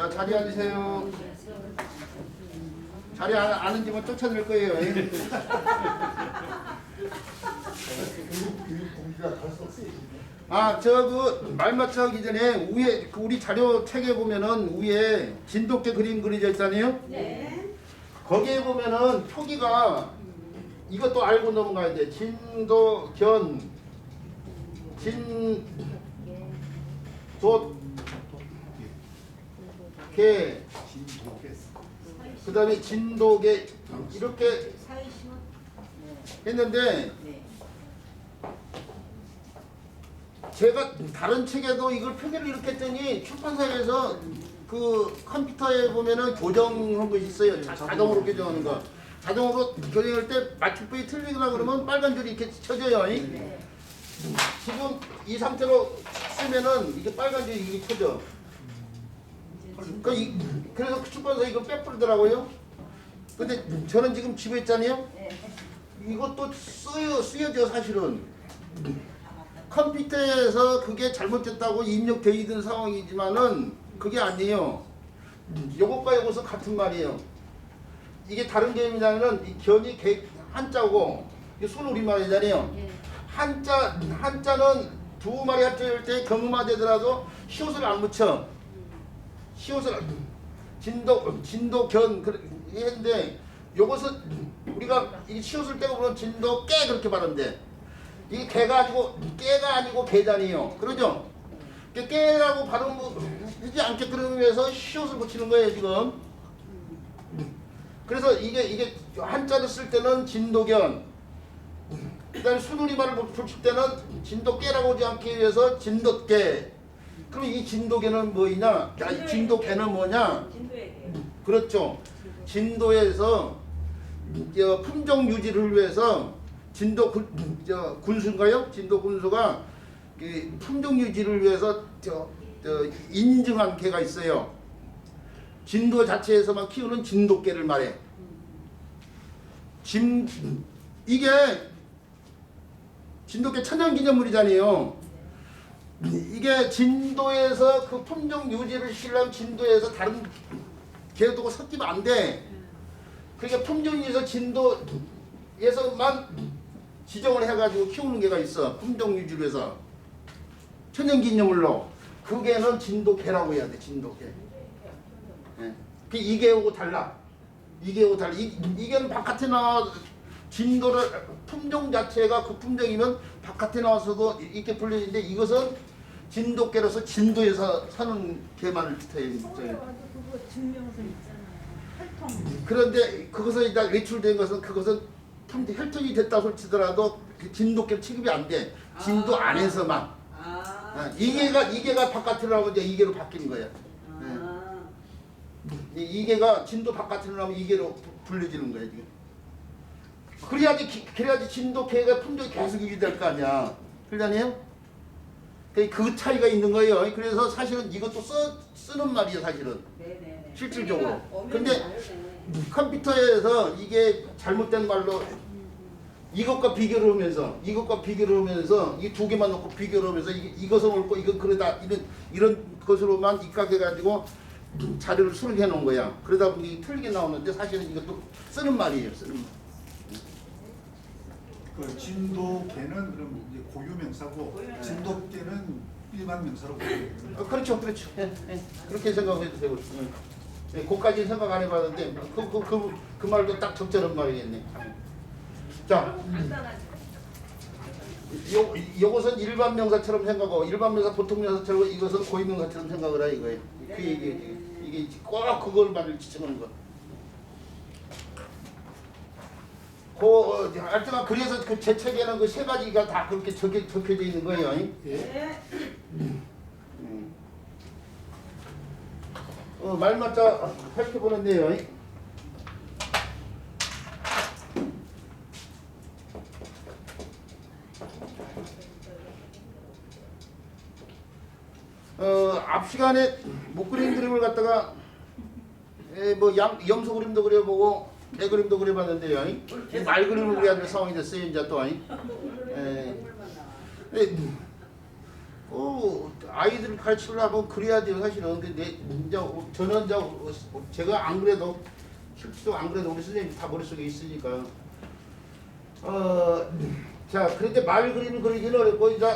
자, 자리 앉으세요. 자리 앉으면 쫓아낼 거예요. 아, 말 맞춰하기 전에 위에 우리 자료 책에 보면은 위에 진돗개 그림 그려져 있잖아요. 네. 거기에 보면은 표기가 이것도 알고 넘어가야 돼. 진도견, 개, 그 다음에 진돗개 이렇게 했는데 제가 다른 책에도 이걸 표기를 이렇게 했더니 출판사에서 그 컴퓨터에 보면은 교정한 것이 있어요. 자동으로 교정하는 거. 자동으로 교정할 때 맞춤법이 틀리거나 그러면 빨간 줄이 이렇게 쳐져요. 지금 이 상태로 쓰면은 이게 빨간 줄이 이게 쳐져. 그래서 출판사 이거 빼버리더라고요. 근데 저는 지금 집에 있잖아요. 이것도 쓰여져 사실은. 컴퓨터에서 그게 잘못됐다고 입력되어 있는 상황이지만은 그게 아니에요. 요것과 요것은 같은 말이에요. 이게 다른 개념이냐면은 이 견이 한자고 이게 순우리말이잖아요. 한자는 두 마리 합쳐질 때 경음화되더라도 시옷을 안 묻혀. 시옷을 진도견 했는데 요것은 우리가 이 시옷을 떼고 보면 진도깨 그렇게 발음돼. 이게 개가 아니고 개잖아요. 그러죠? 깨라고 발음하지 않게 그러기 위해서 시옷을 붙이는 거예요 지금. 그래서 이게 한자를 쓸 때는 진도견, 그다음에 순우리말을 붙일 때는 진도깨라고 하지 않기 위해서 진돗개. 그럼 이 진도개는 뭐이냐? 진도개는 뭐냐? 그렇죠. 진도에서 품종 유지를 위해서 군수인가요? 진도 군수가 품종 유지를 위해서 인증한 개가 있어요. 진도 자체에서만 키우는 진돗개를 말해. 이게 진돗개 천연기념물이잖아요. 이게 진도에서 그 품종 유지를 시키려면 진도에서 다른 개하고 섞이면 안 돼. 그러니까 품종 유지에서 진도에서만 지정을 해가지고 키우는 개가 있어. 품종 유지를 해서 천연기념물로. 그 개는 진돗개라고 해야 돼. 진돗개. 네. 이 개하고 달라. 이 개는 바깥에 나와. 진도를 품종 자체가 그 품종이면 바깥에 나와서도 이렇게 불리는데 이것은 진돗개로서 진도에서 사는 개만을 뜻해요. 그거 증명서 있잖아요. 혈통. 그런데 그것을 다 외출된 것은 그것은 혈통이 됐다고 치더라도 진돗개 취급이 안 돼. 진도 안에서만. 이게가 바깥으로 나오면 이제 이게로 바뀌는 거야. 이게가 진도 바깥으로 나오면 이게로 불려지는 거야 지금. 그래야지 진돗개가 품종이 계속 유지될 거 아니야. 그러잖아요. 그 차이가 있는 거예요. 그래서 사실은 이것도 쓰는 말이에요, 사실은. 네네. 실질적으로. 근데 컴퓨터에서 이게 잘못된 말로 이것과 비교를 하면서 이 두 개만 놓고 비교를 하면서 이것은 옳고 이건 그러다 이런 것으로만 입각해가지고 자료를 수록해 놓은 거야. 그러다 보니 틀리게 나오는데 사실은 이것도 쓰는 말이에요, 쓰는 말. 그 진돗개는 그럼 이제 고유 명사고 진돗개는 일반 명사로 보여요. 그렇죠. 그렇게 생각해도 되고. 그까지 생각 안 해봤는데 그 말도 딱 적절한 말이겠네. 자, 요것은 일반 명사처럼 생각하고 일반 명사 보통 명사처럼 이것은 고유 명사처럼 생각을 해 이거예요. 이게 꼭 그걸 말을 지칭하는 거. 하여튼 그래서 그 제 책에는 그 세 가지가 다 그렇게 적혀져 있는 거예요. 네. 말맞자 살펴보는데요. 앞 시간에 못 그린 그림을 갖다가 뭐 염소 그림도 그려보고 개 그림도 그려봤는데요. 말 그림을 그려야 될 상황이 됐어요. 이제 또. 아이들을 가르치려면 그래야 돼요 사실은. 근데 이제 저는 이제 제가 안 그래도 실제로 안 그래도 우리 선생님 다 머릿속에 있으니까 자 그런데 말 그리는 그리기는 어렵고 이제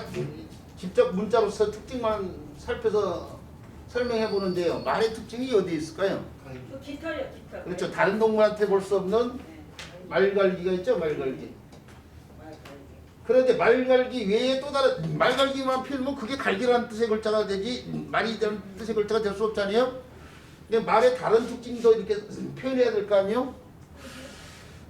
직접 문자로서 특징만 살펴서 설명해 보는데요. 말의 특징이 어디 있을까요? 그 깃털이요, 깃털. 그렇죠. 다른 동물한테 볼 수 없는 말갈기가 있죠. 말갈기. 그런데 말갈기 외에 또 다른 말갈기만 피우면 그게 갈기라는 뜻의 글자가 되지 말이 되는 뜻의 글자가 될 수 없잖아요. 근데 말의 다른 특징도 이렇게 표현해야 될 거 아니에요?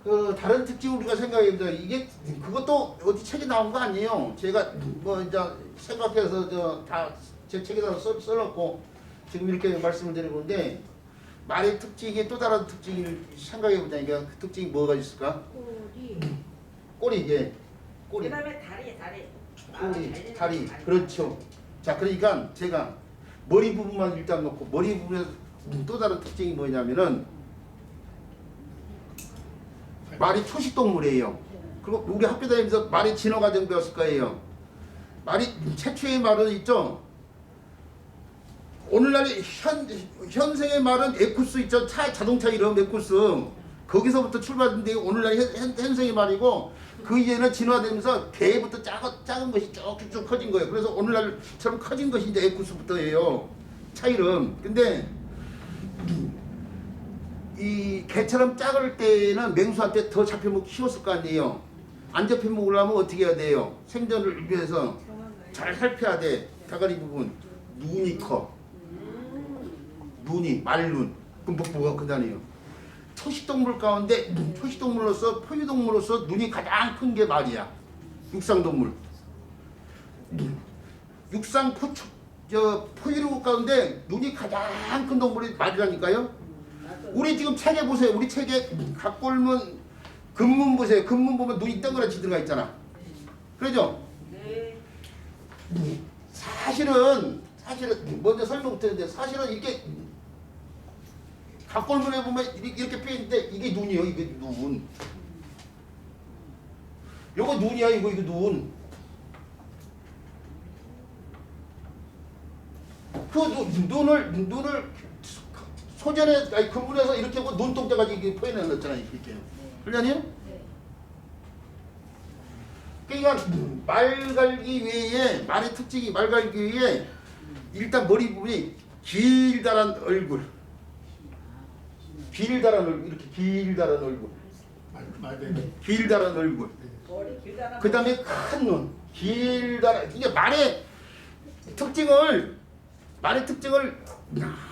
그 다른 특징 우리가 생각해보자. 이게 그것도 어디 책에 나온 거 아니에요. 제가 뭐 이제 생각해서 다 제 책에다 써놓고 지금 이렇게 말씀을 드리고 있는데 말의 특징이 또 다른 특징을 생각해보자니까 그 특징이 뭐가 있을까? 꼬리, 예. 꼬리. 그다음에 다리. 꼬리, 다리. 그렇죠. 자, 그러니까 제가 머리 부분만 일단 놓고 머리 부분에서 또 다른 특징이 뭐냐면은 말이 초식 동물이에요. 그리고 우리 학교 다니면서 말의 진화 과정 배웠을 거예요. 말이 최초의 말은 있죠. 오늘날 현생의 말은 에쿠스 있죠. 자동차 이름 에쿠스. 거기서부터 출발했는데 오늘날 현생의 말이고 그 이제는 진화되면서 개부터 작은 것이 쭉쭉 커진 거예요. 그래서 오늘날처럼 커진 것이 이제 에쿠스부터예요. 차 이름. 근데 이 개처럼 작을 때는 맹수한테 더 잡혀먹기 쉬웠을 거 아니에요. 안 잡혀먹으려면 어떻게 해야 돼요? 생존을 위해서 잘 살펴야 돼. 다가리 부분. 눈이 커. 눈이 말눈. 그럼 뭐가 크다니요. 초식동물 가운데 초식동물로서 포유동물로서 눈이 가장 큰 게 말이야. 육상동물. 포유류 가운데 눈이 가장 큰 동물이 말이라니까요. 우리 지금 책에 보세요. 우리 책에 각골문 근문 보세요. 근문 보면 눈이 동그랗게 들어가 있잖아. 그러죠? 네. 사실은 먼저 설명부터 했는데 사실은 이렇게 각골문에 보면 이렇게 표현인데 이게 눈이요. 이게 눈. 요거 눈이야. 이거 눈. 그 눈을 소전에 근문에서 이렇게 하고 눈동자까지 이렇게 표현해 놨잖아요. 이렇게. 그러냐니요? 그러니까 말갈기 외에 말의 특징이 말갈기 외에 일단 머리 부분이 길다란 얼굴. 길다란 얼굴. 이렇게 길다란 얼굴. 길다란 얼굴. 머리 길다란. 그 다음에 큰 눈. 길다란. 이게 말의 특징을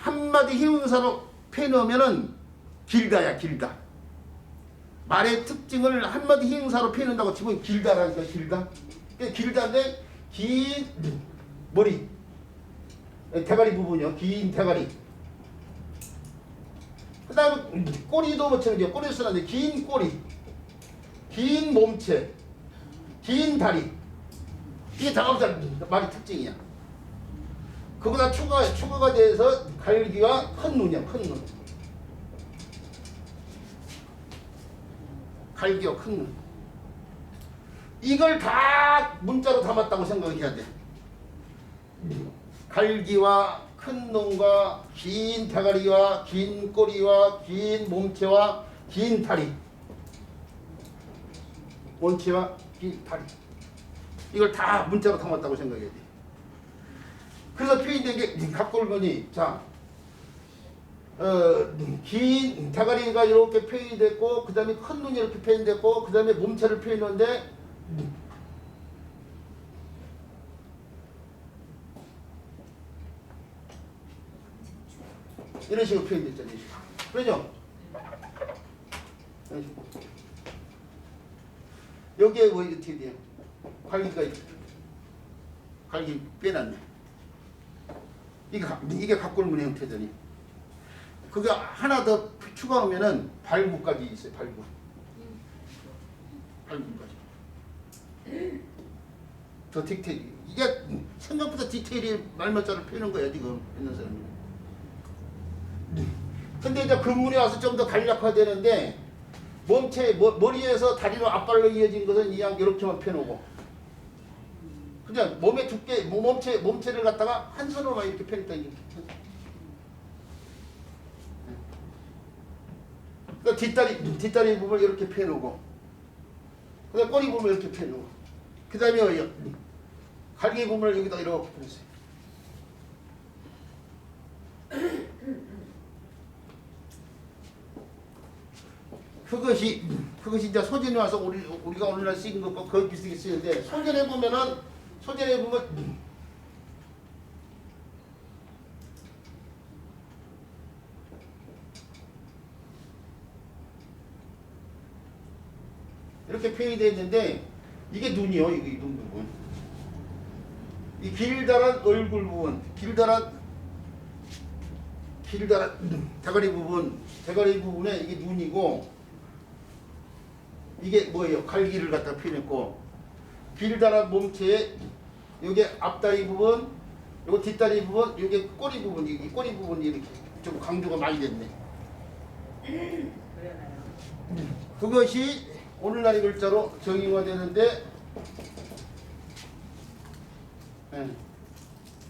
한마디 형용사로 표현하면은 길다야 길다. 말의 특징을 한마디 형용사로 표현한다고 치면 길다라니까 길다. 길다인데 긴 머리. 대가리 부분이요. 긴 대가리. 그 다음에 꼬리도 마찬가지예요. 꼬리도 쓰는데 긴 꼬리. 긴 몸체. 긴 다리. 이게 다 말의 특징이야. 그보다 추가가 돼서 갈기와 큰 눈이야. 큰 눈. 갈기와 큰 눈. 이걸 다 문자로 담았다고 생각해야 돼. 갈기와 큰 눈과 긴 대가리와 긴 꼬리와 긴 몸체와 긴 다리. 몸체와 긴 다리. 이걸 다 문자로 담았다고 생각해야 돼. 그래서 표현된 게 각골문이 긴 대가리가 이렇게 표현이 됐고 그 다음에 큰 눈이 이렇게 표현됐고 그 다음에 몸체를 표현했는데 이런 식으로 표현됐잖아요. 그렇죠? 여기에 뭐 어떻게 돼요? 갈기 빼놨네. 이게 각골문의 형태더니 그게 하나 더 추가하면은 발구까지 있어요. 발구까지 더 디테일. 이게 생각보다 디테일이 말맞자를 펴는 거야 지금 있는 사람이. 근데 이제 근문에 와서 좀 더 간략화되는데 몸체 머리에서 다리로 앞발로 이어진 것은 이왕 이렇게만 펴놓고 그 그냥 몸의 두께, 몸체를 갖다가 한 손으로만 이렇게 펴니까 이렇게. 그러니까 뒷다리 부분을 이렇게 펴놓고, 그다음 꼬리 부분을 이렇게 펴놓고, 그다음에 갈기 부분을 여기다 이렇게 펴주세요. 그것이 이제 소전에 와서 우리가 오늘날 쓰는 것과 거의 비슷하게 쓰는데, 소전에 보면 이렇게 표현이 되어 있는데, 이게 눈이요. 이게 눈 부분. 이 길다란 얼굴 부분, 길다란 대가리 부분에 이게 눈이고, 이게 뭐예요? 갈기를 갖다 표현했고, 길다란 몸체에 요게 앞다리 부분, 요거 뒷다리 부분, 요게 꼬리 부분, 이 꼬리 부분이 이렇게 좀 강조가 많이 됐네. 그러나요? 그것이 오늘날의 글자로 정의가 되는데,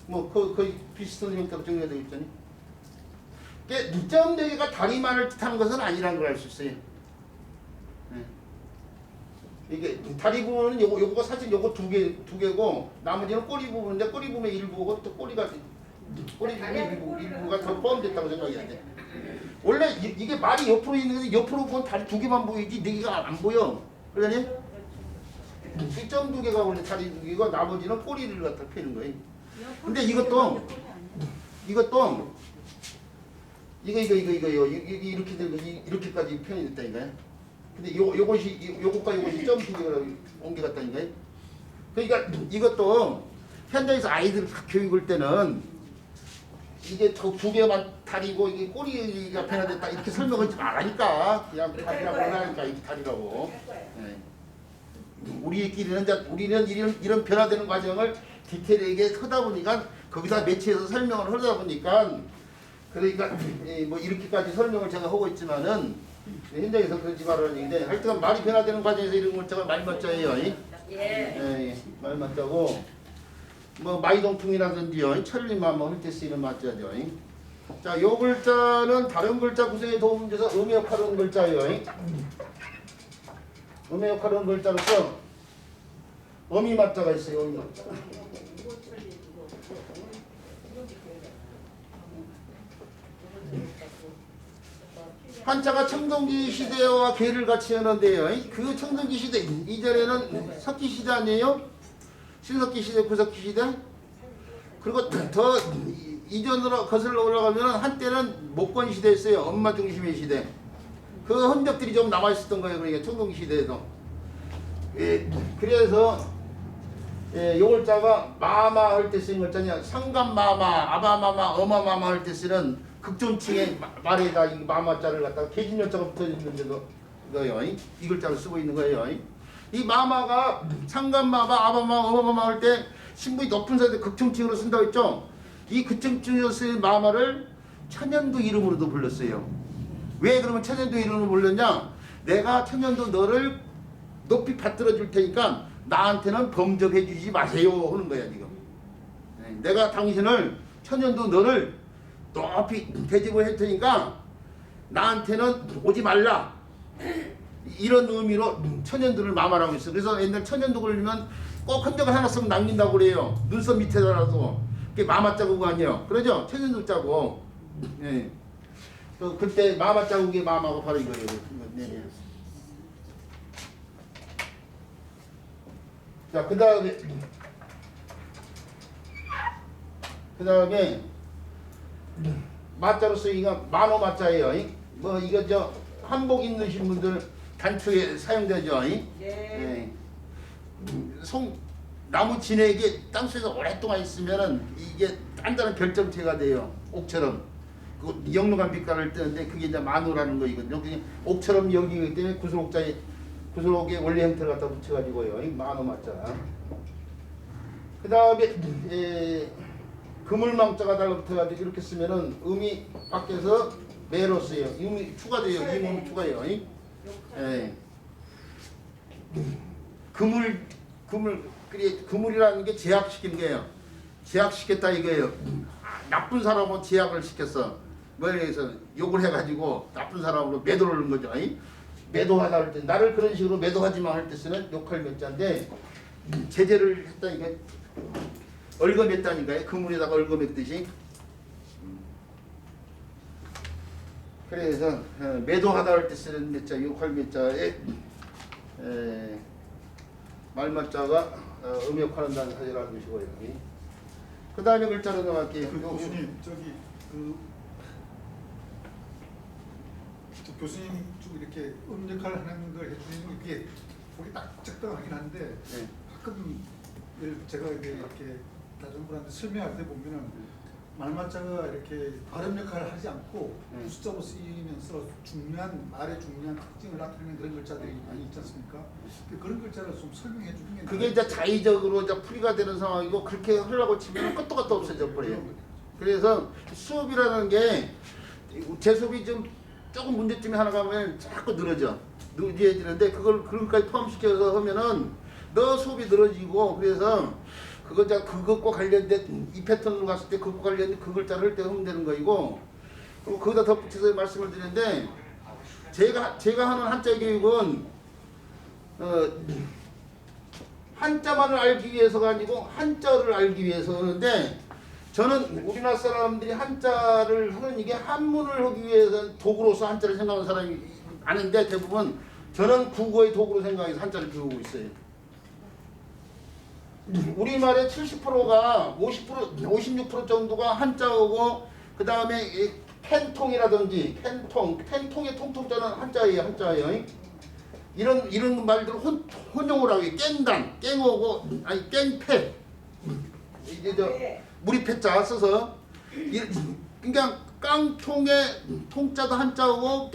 뭐 거의 비슷한 형태로 정의가 되어 있잖아요. 눈점 4개가 다리만을 뜻하는 것은 아니라는 걸 알 수 있어요. 이게 다리 부분은 요거가 사실 요거 두 개고, 나머지는 꼬리 부분인데, 꼬리 부분의 일부고 또 꼬리 부분의 일부가 더 포함됐다고 생각해야 돼. 원래 이게 말이 옆으로 있는 게, 옆으로 보면 다리 2개만 보이지 4개가 안 보여. 그러니 점 2개가 원래 다리 2개고, 나머지는 꼬리를 갖다 펴는 거예요. 근데 이것도 이거 이렇게 되고 이렇게까지 표현이 됐다니까요. 근데 요것과 요것이 점 2개로 옮겨갔다니까요. 그러니까 이것도 현장에서 아이들 교육할 때는 이게 2개만 다리고 이게 꼬리가 변화됐다 이렇게 설명하지 말라니까. 그냥 다리라고 하니까 이게 다리라고. 네. 우리는 이런 변화되는 과정을 디테일하게 하다 보니까, 거기다 매치해서 설명을 하다 보니까, 그러니까 뭐 이렇게까지 설명을 제가 하고 있지만은 현장에서 그러지 말라는 얘기인데, 하여튼 말이 변화되는 과정에서 이런 글자가 말맞자예요. 예, 말맞자고, 뭐 마이동풍이라든지요, 천리마뭐 할 때 쓰이는 맞자죠. 자, 요 글자는 다른 글자 구성에 도움을 줘서 음의 역할을 하는 글자예요. 음의 역할을 하는 글자로서 어미 맞자가 있어요. 어미 맞자. 한자가 청동기 시대와 괴를 같이 하는데요. 그 청동기 시대 이전에는 석기 시대 아니에요? 신석기 시대, 구석기 시대. 그리고 더 이전으로 거슬러 올라가면 한때는 목권 시대였어요. 엄마 중심의 시대. 그 흔적들이 좀 남아 있었던 거예요. 그러니까 청동기 시대에도. 그래서 요 글자가 마마 할 때 쓰는 글자냐, 상감마마, 아바마마, 어마마마 할 때 쓰는 극존칭의 말에다 이 마마자를 갖다가 계진열자가 붙어 있는데도 이거요. 이 글자를 쓰고 있는 거예요. 이 마마가 상감마마, 아바마마, 어마마마 할 때 신분이 높은 사람들 극존칭으로 쓴다고 했죠. 이 극존칭으로 쓰는 마마를 천연도 이름으로도 불렀어요. 왜 그러면 천연도 이름으로 불렀냐? 내가 천연도 너를 높이 받들어 줄 테니까 나한테는 범접해 주지 마세요 하는 거야 지금. 내가 당신을 천연도 너를 높이 대접을 할 테니까 나한테는 오지 말라, 이런 의미로 천연도를 마마라고 했어. 그래서 옛날 천연도 그리면 꼭 흔적을 하나씩 남긴다고 그래요. 눈썹 밑에다라도. 그게 마마 자국 아니에요. 그러죠? 천연도 자국. 예. 그때 마마 자국의 마마가 바로 이거예요. 네. 자, 그 다음에 마자로서 이거 만호 마자예요. 뭐 이거 저 한복 입으신 분들 단추에 사용되죠. 예. 나무 진액에 땅속에서 오랫동안 있으면은 이게 단단한 결정체가 돼요. 옥처럼. 그 영롱한 빛깔을 뜨는데 그게 이제 만호라는 거이거든요. 그게 옥처럼 여기기 때문에 구슬옥의 원래 형태를 갖다 붙여가지고요. 만호 맞자. 그 다음에 그물망자가 달라붙어가지고 이렇게 쓰면은 음이 밖에서 매로 쓰여요. 음이 추가돼요. 이 음이 추가해요. 그물 그래 그물이라는 게 제약시킨 거예요. 제약시켰다 이거예요. 나쁜 사람은 제약을 시켰어. 뭐래서 욕을 해가지고 나쁜 사람으로 매도를 하는 거죠. 아니? 매도하다 할 때 나를 그런 식으로 매도하지 마 할 때 쓰는 욕할 몇자인데 제재를 했다 이게 얼거맸다니까요. 그물에다가 얼거맸듯이. 그래서 매도하다 할 때 쓰는 몇자 욕할 몇자에 말맞자가 음역하는다는 사실을 알고 계시고요. 그 다음에 글자로 넘어갈게요. 교수님 저기 저 교수님 좀 이렇게 역할을 하는 걸 해주시는 게 보기 딱 적당하긴 한데 네. 가끔 제가 이렇게 다른분한테 설명할 때 보면은 말맞자가 이렇게 발음 역할을 하지 않고 숫자로 쓰이면서 말의 중요한 특징을 나타내는 그런 글자들이 많이 있지 않습니까? 그런 글자를 좀 설명해 주는 게 그게 이제 자의적으로 이제 풀이가 되는 상황이고 그렇게 하려고 치면 끝도 끝도 없어져 버려요. 그래서 수업이라는 게 제 수업이 좀 조금 문제점이 하나 가면 자꾸 늦어지는데 그걸까지 포함시켜서 하면은 너 수업이 늘어지고 그래서 그것과 관련된 이 패턴으로 갔을 때 그것과 관련된 그 글자를 할 때 하면 되는 거이고 그리고 거기다 덧붙여서 말씀을 드리는데 제가 하는 한자 교육은 한자만을 알기 위해서가 아니고 한자를 알기 위해서 하는데 저는 우리나라 사람들이 한자를 하는 이게 한문을 하기 위해서 도구로서 한자를 생각하는 사람이 아닌데 대부분 저는 국어의 도구로 생각해서 한자를 배우고 있어요. 우리말의 70%가 56% 정도가 한자어고 그 다음에 펜통이라든지 펜통의 통통자는 한자예요. 이런 말들 혼용을 하고 혼용 깽어고 아니 깽패 이제 저 무리 패자 써서 그러니까 깡통의 통자도 한자고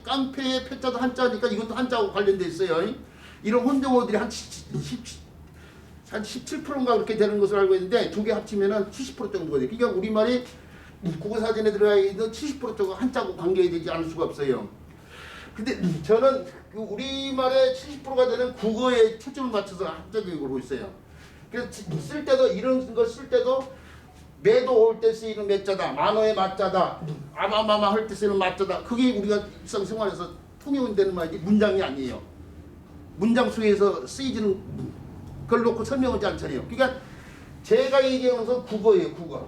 깡패의 패자도 한자니까 이것도 한자하고 관련돼 있어요. 이런 혼용어들이 한 17%인가 그렇게 되는 것으로 알고 있는데 두 개 합치면은 70% 정도가 돼요. 그러니까 우리말이 국어사전에 들어가 있는 70% 정도 한자하고 관계되지 않을 수가 없어요. 근데 저는 그 우리말의 70%가 되는 국어에 초점을 맞춰서 한자 교육을 하고 있어요. 그래서 쓸 때도 이런 거 쓸 때도 매도 올 때 쓰이는 매자다, 만어의 맞자다, 아마마마 할 때 쓰이는 맞자다. 그게 우리가 일상생활에서 통용되는 말이지 문장이 아니에요. 문장 속에서 쓰이지는 그걸 놓고 설명하지 않잖아요. 그러니까 제가 얘기하는 건 국어예요. 국어.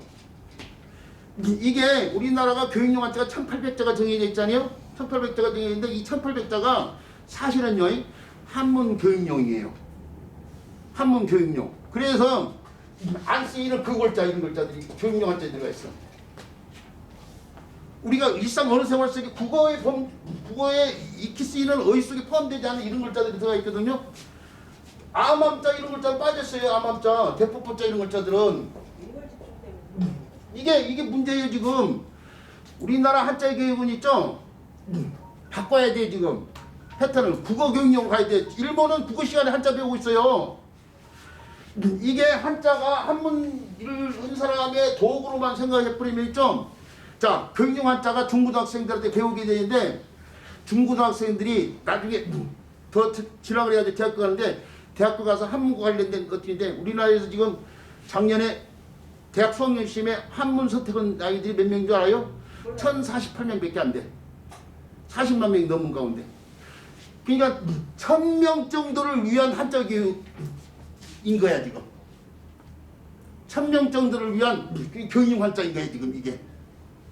이게 우리나라가 교육용 한자가 1800자가 정해져 있잖아요. 1800자가 정해져 있는데 이 1800자가 사실은요 한문 교육용이에요. 한문 교육용. 그래서 안 쓰이는 그 글자 이런 글자들이 교육용 한자에 들어가 있어. 우리가 일상 어느 생활 속에 국어에 익히 쓰이는 어휘 속에 포함되지 않은 이런 글자들이 들어가 있거든요. 암암자 이런 글자는 빠졌어요. 암암자, 대포포자 이런 글자들은 이게 문제예요 지금. 우리나라 한자 교육은 있죠. 바꿔야 돼 지금. 패턴을 국어 교육용으로 가야 돼. 일본은 국어 시간에 한자 배우고 있어요. 이게 한자가 한문을 한 사람의 도구로만 생각해버리면 있죠. 자, 교육용 한자가 중고등학생들한테 배우게 되는데 중고등학생들이 나중에 더 진학을 해야지 대학교 가는데 대학교 가서 한문과 관련된 것들인데 우리나라에서 지금 작년에 대학 수학연 시험에 한문 선택한 아이들이 몇 명인 줄 알아요? 1048명밖에 안 돼. 40만 명이 넘은 가운데. 그러니까 1000명 정도를 위한 한자 교육인 거야 지금. 1000명 정도를 위한 교육용 한자인 거야 지금 이게.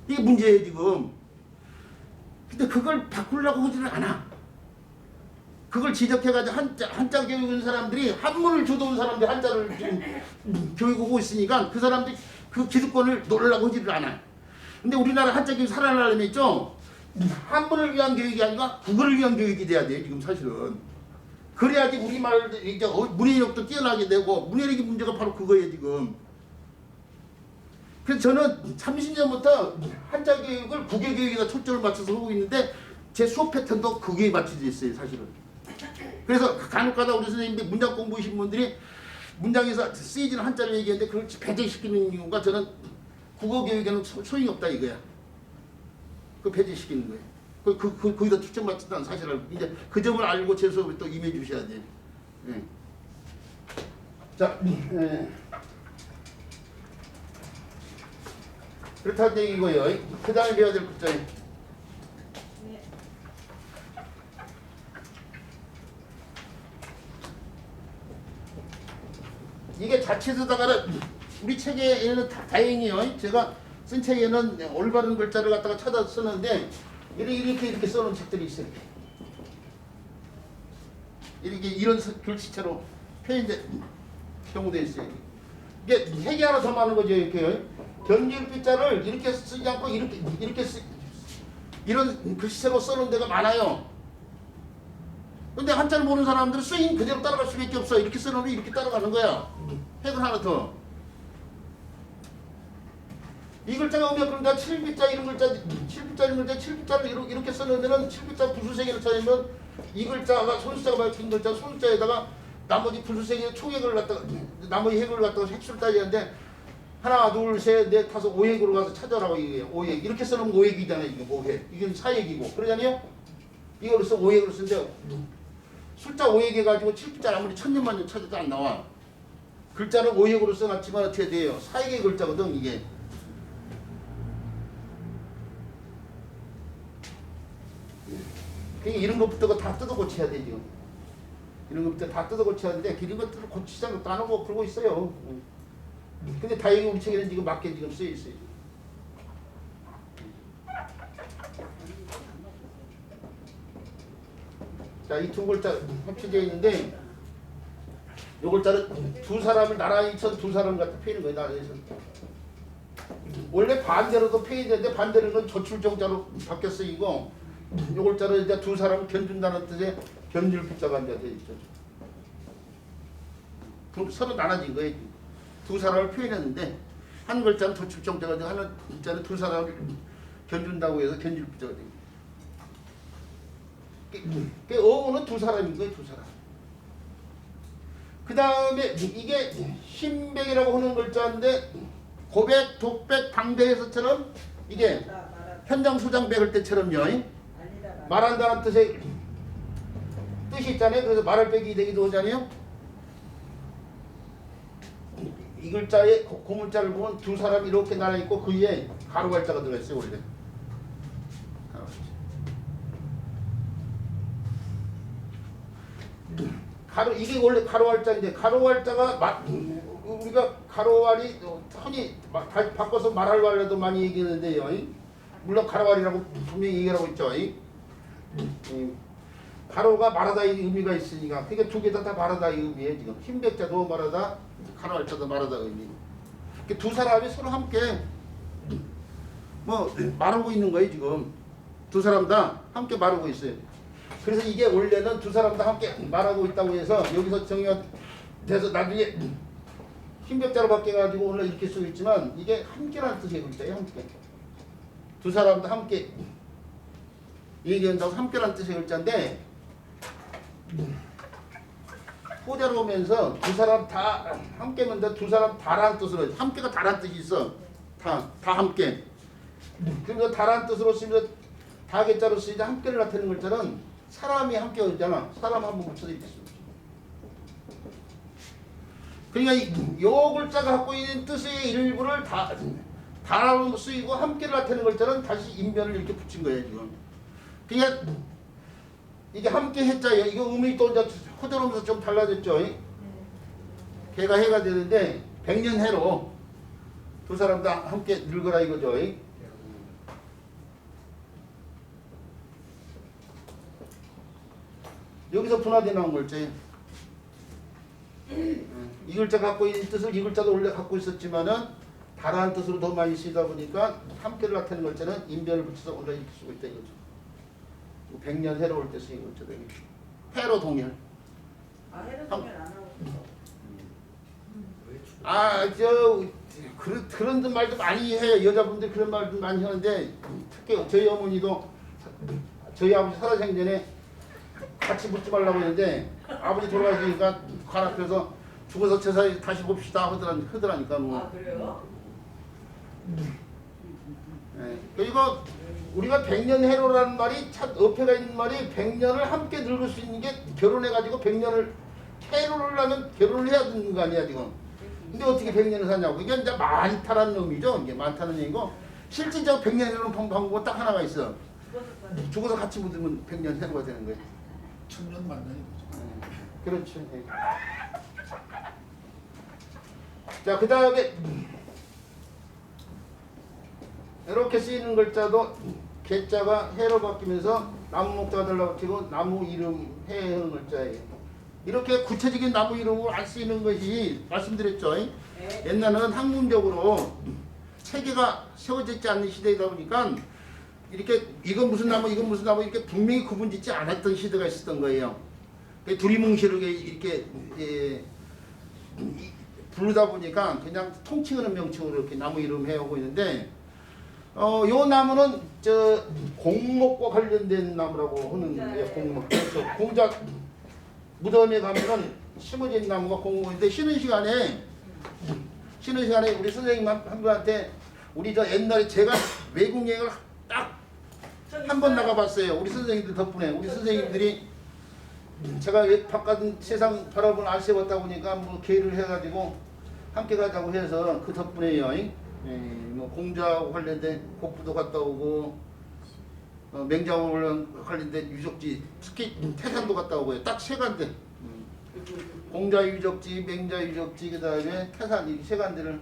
이게 문제예요 지금. 근데 그걸 바꾸려고 하지를 않아. 그걸 지적해가지고 한자 교육인 사람들이 한문을 주도한 사람들이 한자를 지금 교육하고 있으니까 그 사람들이 그 기득권을 놓으려고 하지를 않아. 근데 우리나라 한자 교육 살아나려면 있죠. 한문을 위한 교육이 아니라 국어를 위한 교육이 돼야 돼요 지금 사실은. 그래야지 우리말 이제 문해력도 뛰어나게 되고 문해력이 문제가 바로 그거예요 지금. 그래서 저는 30년부터 한자 교육을 국어 교육에다 초점을 맞춰서 하고 있는데 제 수업 패턴도 그게 맞춰져 있어요 사실은. 그래서 간혹가다 우리 선생님들 문장 공부하신 분들이 문장에서 쓰이지는 한자를 얘기하는데 그걸 배제시키는 이유가 저는 국어 교육에는 소용이 없다 이거야. 그 배제시키는 거예요. 거기다 초점 맞춘다는 사실을 알고 이제 그 점을 알고 제 수업에 또 임해 주셔야 돼요. 예. 자, 그렇다는 얘기고요. 그 다음에 배워야 될 글자예요. 네. 이게 자칫 쓰다가는 우리 책에는 다행히요. 제가 쓴 책에는 올바른 글자를 갖다가 찾아 쓰는데 이렇게 써놓은 책들이 있어요. 이렇게 이런 글씨체로 표현된 경우도 있어요. 이게 색이 하나 더 많은 거죠. 이렇게요. 견줄빛자를 이렇게 쓰지 않고 이런 글씨체로 써놓은 데가 많아요. 근데 한자를 모르는 사람들은 쓰인 그대로 따라갈 수밖에 없어. 이렇게 써놓으면 이렇게 따라가는 거야. 핵은 하나 더. 이 글자가 오면 그럼 다 7비자 이런 글자, 7비자 이런 글자, 7비자를 이렇게 써놓으면 7비자 부수세개를 찾으면 이 글자가 손수자가 밝힌 글자 손수자에다가 나머지 부수세개 총액을 갖다가 나머지 핵을 갖다가 핵수를 따지는데 하나 둘 셋 넷 다섯 5핵으로 가서 찾아라고 얘기해요. 5핵 이렇게 써놓으면 5핵이잖아요. 이게 5핵 이게 4핵이고 그러잖아요. 이거로서 5핵으로 쓰는데 숫자 5핵 해가지고 7비자 아무리 천년만 년 찾아도 안 나와. 글자는 5핵으로 써놨지만 어떻게 돼요? 4핵의 글자거든 이게. 그러니까 이런 것부터 다 뜯어 고쳐야 돼 지금. 이런 것부터 다 뜯어 고쳐야 하는데 이런 것들을 고치지 않고 안 하고 그러고 있어요. 근데 다행히 우리 책에는 지금 맞게 지금 쓰여 있어요. 자, 이 두 글자 합쳐져 있는데 이 글자는 두 사람을 나란히 천 두 사람 갖다 펴는 거예요. 나란히 천. 원래 반대로도 펴야 되는데 반대로는 조출정자로 바뀌어 쓰이고 이 글자는 이제 두 사람을 견준다는 뜻의 견줄 글자가 이제 돼 있죠. 그럼 서로 나눠진 거예요. 두 사람을 표현했는데 한 글자는 조출정자가 되고 한 글자는 두 사람을 견준다고 해서 견줄 글자가 됩니다. 그 어우는 두 사람인 거예요. 두 사람. 그 다음에 이게 신백이라고 하는 글자인데 고백, 독백, 방백에서처럼 이게 현장 소장 백을 때처럼요. 말한다는 뜻이 있잖아요. 그래서 말할 백이 되기도 하잖아요. 이 글자에 고문자를 보면 두 사람이 이렇게 나눠 있고 그 위에 가로갈자가 들어 있어요. 원래. 이게 원래 가로할자인데 가로할자가 우리가 가로할이 흔히 바꿔서 말할왈에도 많이 얘기하는데요. 물론 가로할이라고 분명히 얘기하고 있죠. 가로가 말하다의 의미가 있으니까 그러니까 두 개 다 말하다의 의미예요. 지금 흰백자도 말하다 가로할자도 말하다 의미. 두 사람이 서로 함께 뭐 말하고 있는 거예요. 지금 두 사람 다 함께 말하고 있어요. 그래서 이게 원래는 두 사람 다 함께 말하고 있다고 해서 여기서 정의가 돼서 나중에 흰벽자로 바뀌어가지고 원래 이렇게 쓰고 있지만 이게 함께라는 뜻의 글자예요. 함께. 두 사람 다 함께 얘기한다고 함께라는 뜻의 글자인데 호대로 오면서 두 사람 다 함께면 두 사람 다라는 뜻으로 함께가 다라는 뜻이 있어. 다 함께. 그래서 다라는 뜻으로 쓰면서 다개자로 쓰이자 함께를 나타내는 글자는 사람이 함께 오잖아. 사람 한번 붙여서 이렇게 쓰죠. 그러니까 요 글자가 갖고 있는 뜻의 일부를 다라로 쓰이고 함께를 나타내는 글자는 다시 인변을 이렇게 붙인 거예요. 지금. 그러니까 이게 함께 했자예요. 이거 의미 또 이제 호전하면서 좀 달라졌죠. 걔가 해가 되는데 백년해로 두 사람 다 함께 늙어라 이거죠. 여기서 분화돼 나온 글자예요. 이 글자 갖고 있는 뜻을 이 글자도 원래 갖고 있었지만은 다른 뜻으로 더 많이 쓰다 보니까 함께를 나타내는 글자는 인변을 붙여서 원래 이렇게 쓰고 있다 이거죠. 백년 해로 올 때 쓰인 글자 되게 해로 동일. 해로 동일 안 하고 그런 말도 많이 해요. 여자분들 그런 말도 많이 하는데 특히 저희 어머니도 저희 아버지 살아생전에 같이 묻지 말라고 했는데 아버지 돌아가시니까 관 앞에서 죽어서 제사에 다시 봅시다 하더라니까 뭐. 그래요? 그리고 우리가 백년해로라는 말이 참 어폐가 있는 말이 백년을 함께 늙을 수 있는 게 결혼해가지고 백년을 해를 하면 결혼을 해야 되는 거 아니야 지금. 근데 어떻게 100년을 사냐고. 이게 이제 많다라는 의미죠. 이게 많다는 얘기고 실질적으로 100년이라는 방법은 딱 하나가 있어. 죽어서 같이 묻으면 100년 해로가 되는 거예요. 천년 만년이 그렇죠. 예. 자, 그 다음에 이렇게 쓰이는 글자도 개자가 해로 바뀌면서 나무 목자가 달라붙이고 나무 이름 해하는 글자예요. 이렇게 구체적인 나무 이름으로 안 쓰이는 것이 말씀드렸죠. 옛날에는 학문적으로 체계가 세워지지 않는 시대이다 보니까 이렇게 이건 무슨 나무 이건 무슨 나무 이렇게 분명히 구분짓지 않았던 시대가 있었던 거예요. 두리뭉실하게 이렇게 부르다 보니까 그냥 통칭하는 명칭으로 이렇게 나무 이름 해오고 있는데 요 나무는 저 공목과 관련된 나무라고 하는 거예요. 공목. 그렇죠. 공자 무덤에 가면은 심어진 나무가 공목인데 쉬는 시간에 우리 선생님 한 분한테 우리 저 옛날에 제가 외국 여행을 딱 한 번 나가봤어요. 우리 선생님들 덕분에 우리 선생님들이 제가 바깥 세상 바라보는 알세봤다 보니까 뭐 계획을 해가지고 함께 가자고 해서 그 덕분에요. 뭐 공자하고 관련된 곡부도 갔다 오고 맹자하고 관련된 유적지 특히 태산도 갔다 오고요. 딱 세 간데 공자 유적지, 맹자 유적지 그다음에 태산 이 세 간데를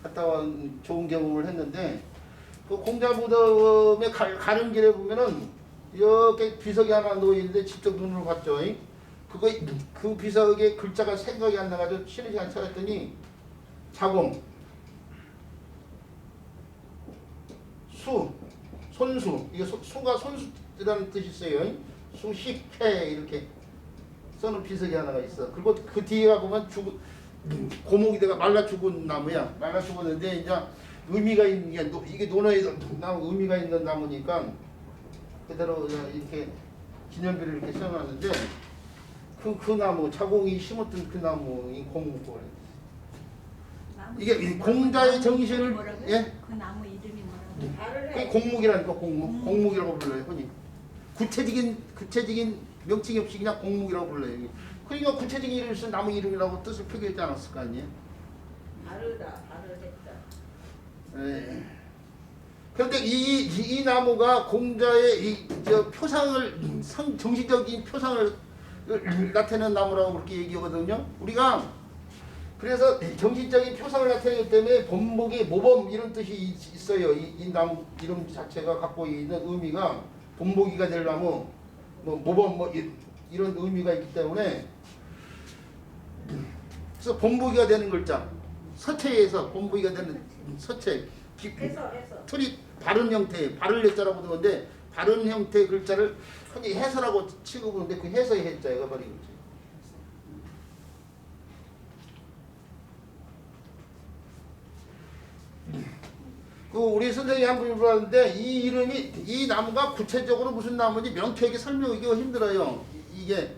갔다 온 좋은 경험을 했는데 그 공자 무덤에 가는 길에 보면은 이렇게 비석이 하나 놓여 있는데 직접 눈으로 봤죠. 그 비석에 글자가 생각이 안 나가지고 쉬는 시간 찾았더니 자공, 수, 손수 이게 수가 손수라는 뜻이 있어요. 수식해 이렇게 써놓은 비석이 하나가 있어. 그리고 그 뒤에 보면 고목이 내가 말라 죽은 나무야. 말라 죽었는데 이제 의미가 있는 게 이게 논어에서 나무 의미가 있는 나무니까 그대로 이렇게 기념비를 이렇게 써놨는데 그 나무 자공이 심었던 그 나무 이 공목골 이게 공자의 정신을 예? 그 나무 이름이 뭐라고? 그게 공목이라니까 공목이라고 불러요. 흔히 구체적인 명칭이 없이 그냥 공목이라고 불러요. 그러니까 구체적인 이름을 쓴 나무 이름이라고 뜻을 표기하지 않았을 거 아니에요. 다르다. 예. 그런데 이 나무가 공자의 표상을 정신적인 표상을 나타내는 나무라고 그렇게 얘기하거든요. 우리가 그래서 정신적인 표상을 나타내기 때문에 본목이 모범 이런 뜻이 있어요. 이 나무 이름 자체가 갖고 있는 의미가 본보기가 될 나무, 뭐 모범 뭐 이런 의미가 있기 때문에 그래서 본보기가 되는 글자 서체에서 본보기가 되는 서체 해서 틀이 바른 형태 발을 해자라고 부르는 건데 바른 형태의 글자를 흔히 해서라고 치고 부르는데 그 해서의 해자가 바로 이거죠. 그 우리 선생님이 한 분이 불렀는데 이 이름이 이 나무가 구체적으로 무슨 나무인지 명쾌하게 설명하기가 힘들어요. 이게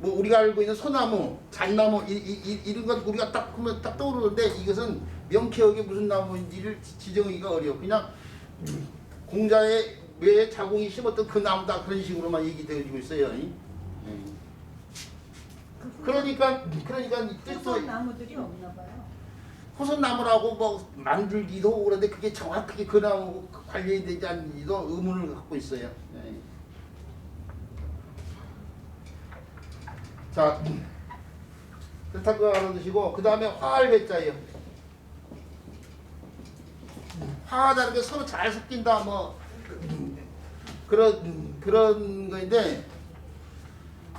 뭐 우리가 알고 있는 소나무, 잣나무 이런 것 우리가 딱 보면 딱 떠오르는데 이것은 명쾌하게 무슨 나무인지를 지정하기가 어려워. 그냥 공자의 왜 자공이 심었던 그 나무다 그런 식으로만 얘기되어지고 있어요. 그러니까 호선 나무들이 없나 봐요. 호선나무라고 뭐 만들기도 하고 그런데 그게 정확하게 그 나무 관련이 되지 않는지도 의문을 갖고 있어요. 자, 그렇다고 알아두시고 그 다음에 화할배자예요. 화하다는 게 서로 잘 섞인다 뭐 그런 거인데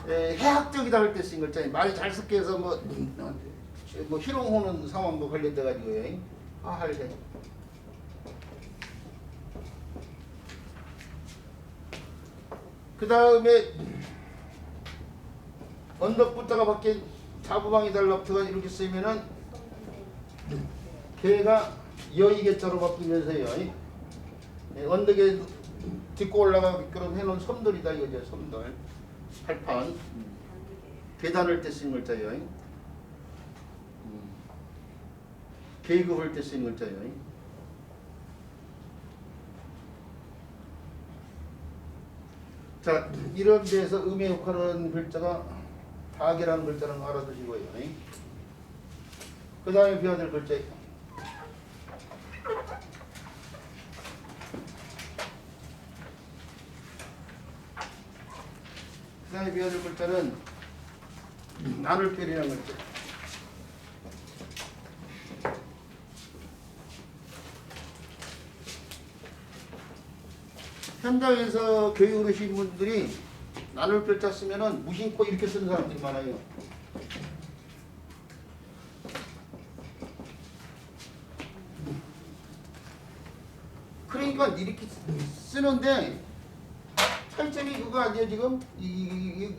해학적이다 할 때 쓴 글자예요. 말이 잘 섞여서 뭐 희롱하는 상황과 관련돼 가지고요. 화할배. 그 다음에 언덕부터가 바뀐 자부방이 달라붙어가 이렇게 쓰면은 개가 여의개자로 바뀌면서요. 언덕에 딛고 올라가게끔 해놓은 섬들이다 이거죠. 섬들. 발판. 계단을 때 쓰는 글자예요. 계급을 때 쓰는 글자예요. 자, 이런 데서 음의 역할을 하는 글자가 가계라는 글자는 알아두시고요. 그 다음에 배워야 될 글자. 그 다음에 배워야 될 글자는 나눌별이라는 글자. 현장에서 교육을 하신 분들이 나눌 글자 쓰면은 무심코 이렇게 쓰는 사람들이 많아요. 그러니까 이렇게 쓰는데 차이점이 그거 아니에요 지금?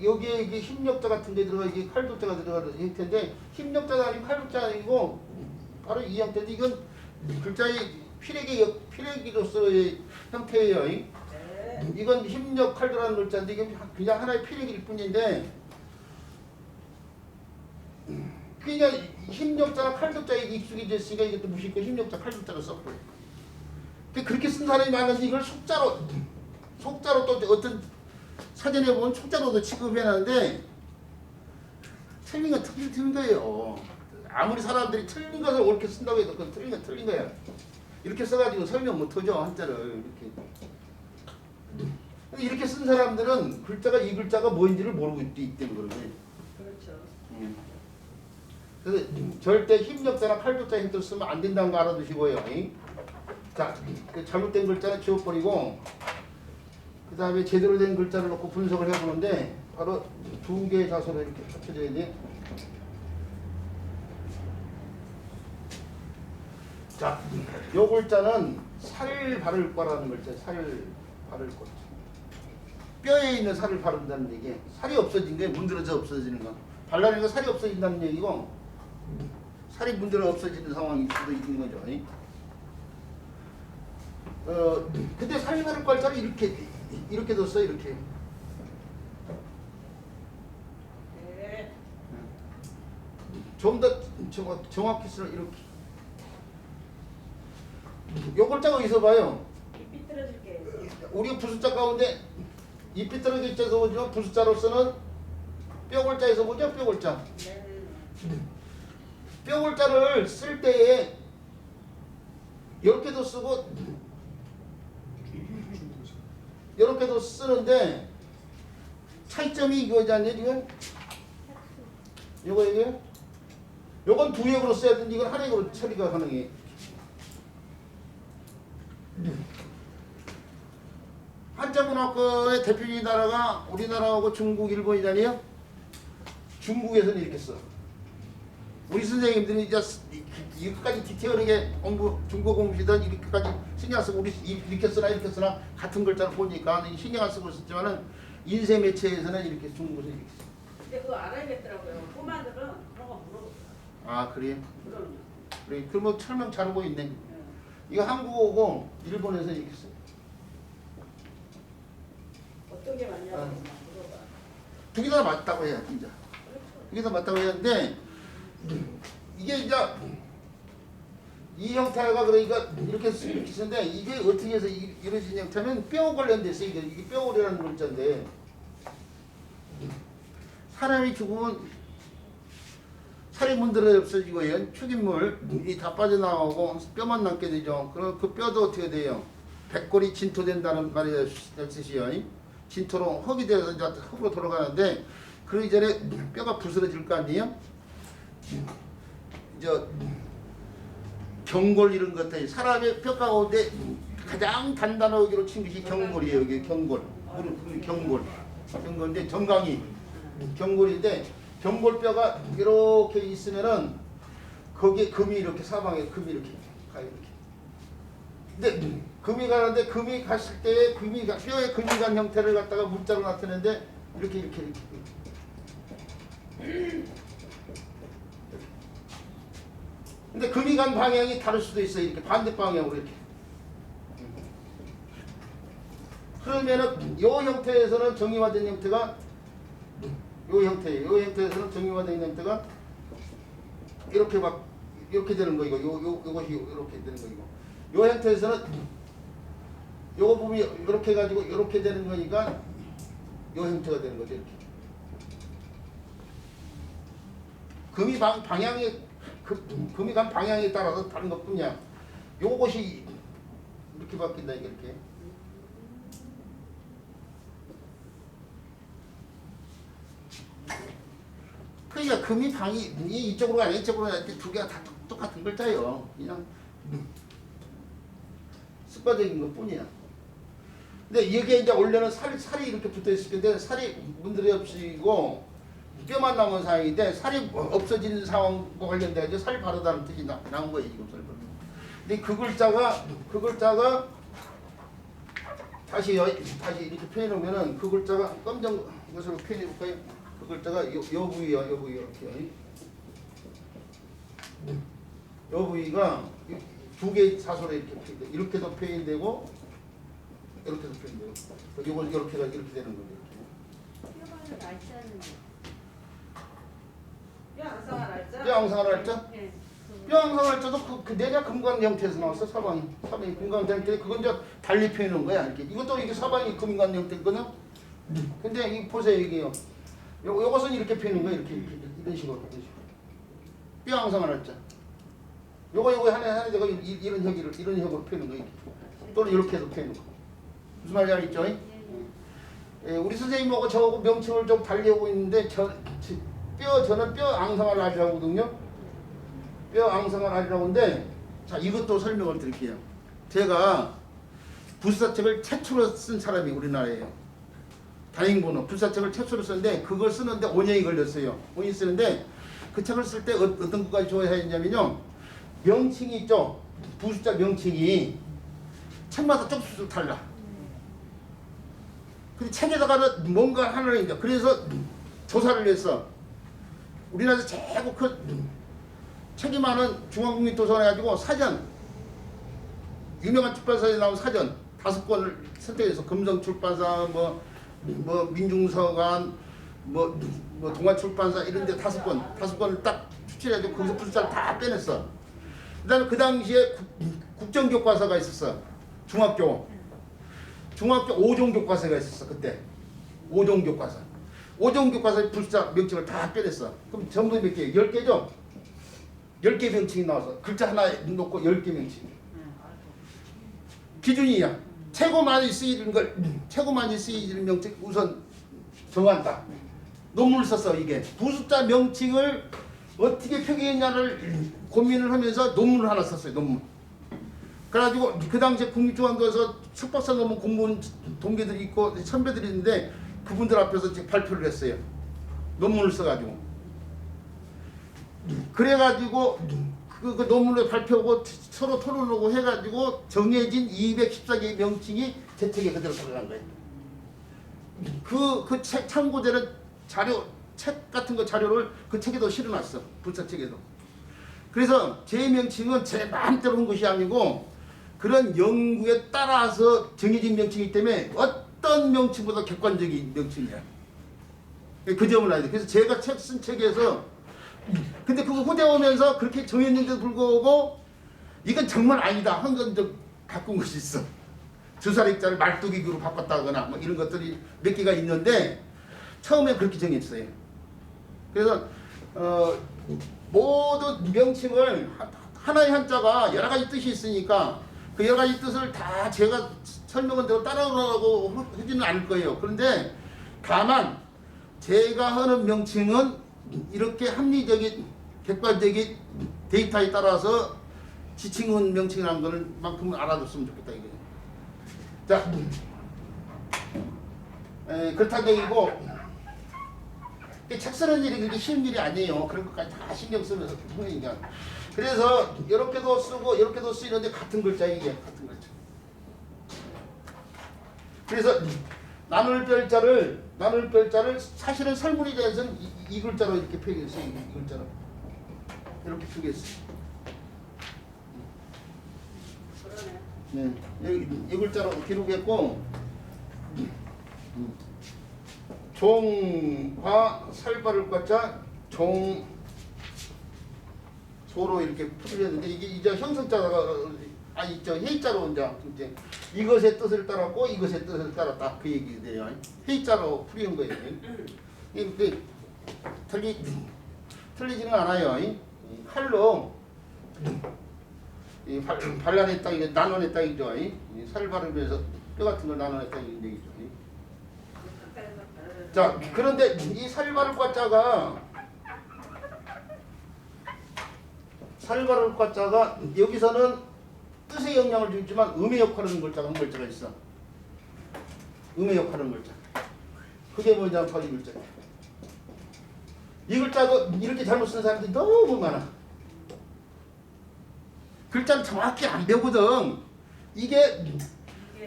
여기에 이게 힘력자 같은 게 들어가 이게 칼도자가 들어가는 형태인데 힘력자가 아니고 칼도자가 아니고 바로 이 형태인데 이건 글자의 피레기로서의 형태예요. 이건 힘력 칼도라는 글자인데 이게 그냥 하나의 피레기일 뿐인데 그러니까 힘력자나 칼도자에 익숙이 됐으니까 이것도 무심코 힘력자 칼도자로 썼고요. 그렇게 쓴 사람이 많은데 이걸 속자로 또 어떤 사전에 보면 속자로도 취급해놨는데 틀린 건 틀린 거예요. 아무리 사람들이 틀린 것을 옳게 쓴다고 해도 그건 틀린 건 틀린 거야. 이렇게 써가지고 설명 못하죠 한자를 이렇게 쓴 사람들은 이 글자가 뭔지를 모르고 있다는 거거든요. 그렇죠. 그래서 절대 힘력자나 칼도자 형태로 쓰면 안 된다는 거 알아두시고요. 자, 그 잘못된 글자는 지워버리고 그 다음에 제대로 된 글자를 놓고 분석을 해보는데 바로 두 개의 자소로 이렇게 합쳐져야 돼. 자, 요 글자는 살 바를 거라는 글자. 살 바를 거. 뼈에 있는 살을 바른다는 얘기. 살이 없어진 게 문드러져 없어지는 거. 발라내니까 살이 없어진다는 얘기고 살이 문드러 없어지는 상황일 수도 있는 거죠. 근데 살 바를 글자를 이렇게 뒀어요. 이렇게. 네. 좀 더 정확히 쓰라 이렇게. 요 글자가 어디서 봐요? 이 삐뚤어질게. 우리 부숫자 가운데 이 삐뚤어져 있어서 보죠. 부숫자로서는 뼈 글자에서 보죠. 뼈 글자. 네. 뼈 글자를 쓸 때에 이렇게도 쓰고 이렇게도 쓰는데 차이점이 이거지 않냐 지금? 이게? 요건 두 역으로 써야 되는데 이건 한 역으로 처리가 가능해. 한자문학과의 대표적인 나라가 우리나라하고 중국, 일본이잖아요. 중국에서는 이렇게 써. 우리 선생님들이 이제 이렇게까지 디테일하게 중국 공부시던 이렇게까지 신경 안 쓰고 우리 이렇게 쓰나 같은 글자를 보니까 신경 안 쓰고 있었지만은 인쇄 매체에서는 이렇게 중국에서 이렇게 써. 근데 그거 알아야겠더라고요. 꼬마들은 그런 거 물어보세요. 아 그래요? 그럼요. 그래 그러면 설명 잘하고 있네. 네. 이거 한국어고 일본에서 이렇게 써. 어떤 게 맞냐고 아. 물어봐. 두 개 다 맞다고 해야 진짜. 두 개 다 맞다고 해야 하는데 이게 이제 이 형태가 그러니까 이렇게 쓰는데 이게 어떻게 해서 이루어진 형태는 뼈 관련돼 있어요. 이게 뼈골이라는 글자인데 사람이 죽으면 살이 문드러 없어지고 축인물이 다 빠져나오고 뼈만 남게 되죠. 그럼 그 뼈도 어떻게 돼요? 백골이 진토된다는 말이 뜻이요. 진토로 흙이 돼서 이제 흙으로 돌아가는데 그 이전에 뼈가 부스러질 거 아니에요? 경골 이런 것들 사람의 뼈 가운데 가장 단단하기로 친 것이 경골이에요. 이게 경골, 무릎 경골인데 정강이 경골인데 경골뼈가 이렇게 있으면은 거기에 금이 이렇게 사방에 금이 이렇게 가요. 이렇게. 근데 금이 가는데 금이 갔을 때 뼈에 금이 간 형태를 갖다가 문자로 나타내는데 이렇게. 근데 금이 간 방향이 다를 수도 있어요. 이렇게 반대 방향으로 이렇게. 그러면은 요 형태에서는 정의화된 형태가 요 형태에서는 정의화된 형태가 이렇게 막 이렇게 되는 거 이거 요것이 이렇게 되는 거 이거. 요 형태에서는 요거 보면 이렇게 가지고 이렇게 되는 거니까 요 형태가 되는 거죠 이렇게. 금이 방향에 금이 간 방향에 따라서 다른 것뿐이야. 요것이 이렇게 바뀐다 이렇게. 그러니까 금이 방이 이쪽으로 가냐 이쪽으로 가냐 두 개가 다 똑같은 글자예요. 그냥 습관적인 것뿐이야. 근데 이게 이제 원래는 살이 이렇게 붙어 있을 텐데 살이 문드레 없이고 뼈만 남은 상황인데 살이 없어지는 상황과 관련돼서 살이 바르다는 뜻이 나온 거예요 지금 살이 바르. 근데 그 글자가 다시 이렇게 표현하면은 그 글자가 검정 것으로 표현해 볼까요? 그 글자가 요 부위야 요 부위 이렇게. 요 부위가 두 개의 사선에 이렇게도 표현되고 이렇게도 표현되고 이거 이렇게가 이렇게 되는 거예요. 뼈가 날짜는 뼈앙상할 알자. 뼈앙상할 알자? 네. 뼈앙상할 알자도 그 내가 금관 형태에서 나왔어 사방이 금관 형태 그건 이제 달리 표현한 거야 이렇게. 이것도 이게 사방이 금관 형태거든. 근데 이 보세요 이게요. 요것은 이렇게 표현한 거야 이렇게 이런 식으로. 뼈앙상할 알자. 요거 하나 내가 이런 혁으로 표현한 거야. 또는 이렇게 해서 표현한 거. 무슨 말인지 알겠죠? 예, 우리 선생님하고 저하고 명칭을 좀 달리하고 있는데 저는 뼈앙상할 알이라고 하거든요. 뼈앙상할 알이라고 하는데 자 이것도 설명을 드릴게요. 제가 불사책을 최초로 쓴 사람이 우리나라예요. 다행번호 불사책을 최초로 썼는데 그걸 쓰는데 5년이 걸렸어요. 5년 쓰는데 그 책을 쓸 때 어떤 것까지 좋아해야 했냐면요. 명칭이 있죠. 부숫자 명칭이 책마다 조금씩 달라. 근데 책에다가는 뭔가 하나를 이제 그래서 조사를 했어. 우리나라에서 최고 큰 책이 많은 중앙국립도서관에 가지고 사전 유명한 출판사에 나온 사전 5권을 선택해서 금성출판사 뭐 민중서관 뭐 동아출판사 이런데 5권을 딱 추출해가지고 거기서 부숫자를 다 빼냈어. 그다음에 그 당시에 국정교과서가 있었어. 중학교 5종 교과서가 있었어 그때. 5종 교과서. 5종 교과서의 불사 명칭을 다 빼냈어. 그럼 전부 몇 개? 10개죠? 10개 명칭이 나와서 글자 하나 놓고 10개 명칭. 기준이야. 최고 많이 쓰이는 명칭 우선 정한다. 논문을 썼어 이게. 부숫자 명칭을 어떻게 표기했냐를 고민을 하면서 논문을 하나 썼어요. 논문. 그래가지고 그 당시에 국립중앙도에서 석박사 논문 공부한 동기들이 있고 선배들이 있는데 그분들 앞에서 발표를 했어요. 논문을 써가지고. 그래가지고 그 논문을 발표하고 서로 토론하고 해가지고 정해진 214개의 명칭이 제 책에 그대로 들어간 거예요. 그 책 참고되는 자료, 책 같은 거 자료를 그 책에도 실어놨어. 불사 책에도. 그래서 제 명칭은 제 마음대로 한 것이 아니고 그런 연구에 따라서 정해진 명칭이기 때문에 어떤 명칭보다 객관적인 명칭이야. 그 점을 알아야 돼. 그래서 제가 쓴 책에서 근데 그거 후대 오면서 그렇게 정했는데도 불구하고 이건 정말 아니다 한 건 좀 바꾼 것이 있어. 주사력자를 말뚝이기로 바꿨다거나 뭐 이런 것들이 몇 개가 있는데 처음에 그렇게 정했어요. 그래서 모든 명칭을 하나의 한자가 여러 가지 뜻이 있으니까 그 여러 가지 뜻을 다 제가 설명한 대로 따라오라고 하지는 않을 거예요. 그런데 다만 제가 하는 명칭은 이렇게 합리적인 객관적인 데이터에 따라서 지칭한 명칭이라는 것을 만큼은 알아뒀으면 좋겠다 이거예요. 자, 그렇다는 얘기고 책 쓰는 일이 그렇게 쉬운 일이 아니에요. 그런 것까지 다 신경 쓰면서 하니까. 그래서 이렇게도 쓰고 이렇게도 쓰이는데 같은 글자 이게 같은 글자. 그래서 나눌 별자를 사실은 설문에 대해서는 이 글자로 이렇게 표기했어요. 이 글자로 이렇게 표기했어요. 네, 이 글자로 기록했고 종화 살바를 꽂자 종 소로 이렇게 풀렸는데 이게 이제 형성자가 있죠. 해자로 이제 이것의 뜻을 따랐고 이것의 뜻을 따랐다 그 얘기 돼요. 해자로 풀린 거예요. 근데 틀리지는 않아요. 이 칼로 이 발라냈다 이게 나눠냈다 이죠. 이 살바를 위해서 뼈 같은 걸 나눠냈다 이 얘기죠. 자, 그런데 이 살바를 자가 여기서는 뜻의 영향을 주지만 음의 역할하는 글자가 한 글자가 있어. 음의 역할하는 글자. 그게 뭐냐 파리 글자. 이 글자도 이렇게 잘못 쓰는 사람들이 너무 많아. 글자를 정확히 안 배우거든. 이게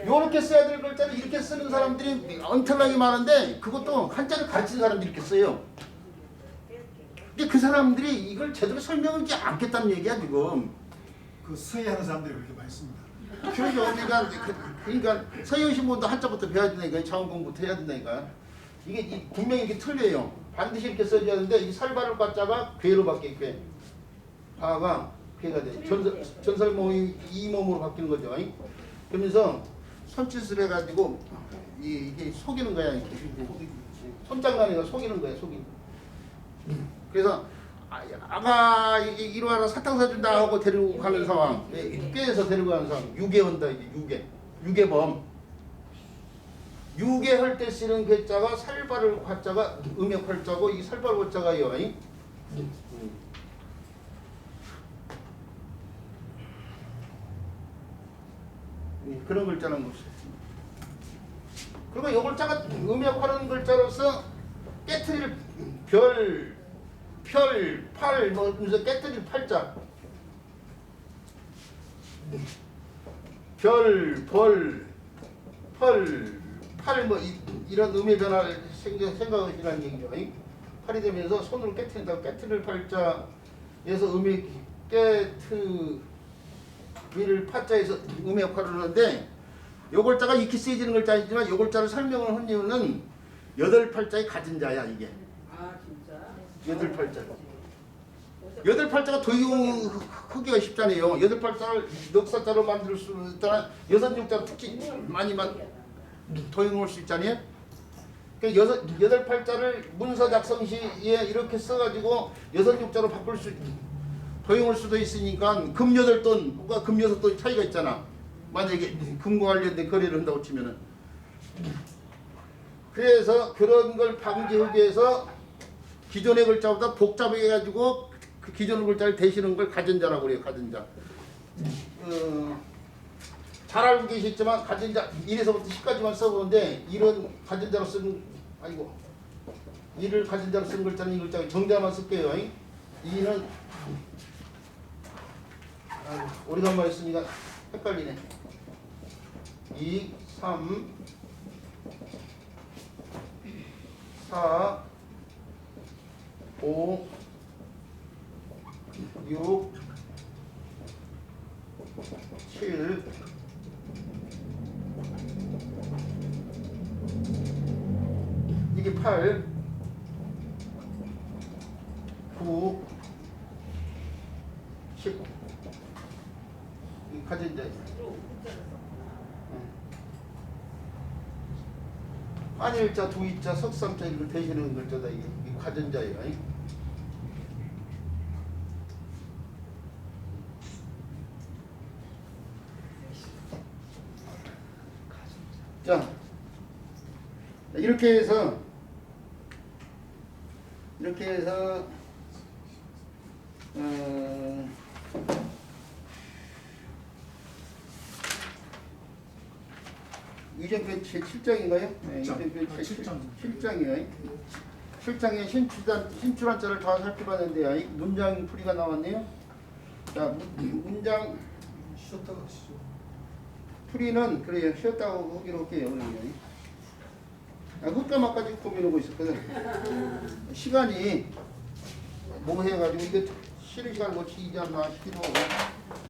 요렇게 써야 될 글자를 이렇게 쓰는 사람들이 엄청나게 많은데 그것도 한자를 가르치는 사람들이 이렇게 써요. 근데 그 사람들이 이걸 제대로 설명하지 않겠다는 얘기야 지금. 그 서해하는 사람들이 그렇게 많이 씁니다. 그러니까 그러니까 서유신 분도 한자부터 배워야 된다니까. 차원 공부부터 해야 된다니까. 이게 분명히 이렇게 틀려요. 반드시 이렇게 써줘야 되는데 이 살바를 과자가 괴로 바뀌게 괴. 바가 괴가 돼. 전설모이 이 몸으로 바뀌는 거죠. 그러면서 손짓을 해가지고 이게 속이는 거야. 이렇게. 손장난이가 속이는 거야. 속이는. 그래서 아가 이리 와라 사탕 사준다 하고 데리고 가는 상황. 꾀에서 데리고 가는 상황. 유괴한다 이게 유괴범. 유괴할 때 쓰는 괴자가 살바를 화자가 음역 활자고 이 살바를 화자가요. 그런 글자는 무슨? 그리고 이 글자가 음역하는 글자로서 깨트릴 별, 펼, 팔 뭐 그래서 깨트릴 팔자. 별, 벌, 펄, 팔 뭐 이런 음의 변화를 생각하시라는 얘기죠. 팔이 되면서 손으로 깨트린다고 깨트릴 팔자에서 음의 깨트 위를 파자에서 음의 역할을 하는데 요 글자가 익히 쓰여지는 글자이지만 요 글자를 설명을 한 이유는 여덟 팔자의 가진 자야 이게. 아 진짜? 여덟 팔자. 여덟 팔자가 도용하기가 쉽잖아요. 여덟 팔자를 넉사자로 만들 수 있다는 여섯 육자로 특히 많이 도용할 수 있잖아요. 여덟 팔자를 문서 작성 시에 이렇게 써가지고 여섯 육자로 바꿀 수 도용할 수도 있으니까 금 8돈, 금 6돈 차이가 있잖아. 만약에 금과 관련된 거래를 한다고 치면은. 그래서 그런 걸 방지하기 위해서 기존의 글자보다 복잡하게 해가지고 그 기존의 글자를 대신한 걸 가전자라고 그래요. 가전자. 잘 알고 계시지만 가전자 1에서부터 10까지만 써보는데 이런 가전자로 쓰는 아이고 이를 가전자로 쓰는 글자는 이 글자 정자만 쓸게요. 이는 오래간만에 쓰니까 헷갈리네. 2, 3, 4, 5, 6, 7, 이게 8, 9, 10. 이 가전자예요. 한일자, 두일자, 석삼자 이걸 대신하는 글자다. 이게 가전자예요. 자, 이렇게 해서 이정표 제7장인가요? 네, 이정표 제7장이에요. 7장에 신출한자를 다 살펴봤는데요. 문장 풀이가 나왔네요. 자, 문장 쉬었다가 하시죠. 풀이는 그래요. 쉬었다고 하기로 할게요. 그러면. 흑감학까지 고민하고 있었거든. 시간이 뭐 해가지고 이거 쉬는 시간을 못 치지 않나 싶기도 하고.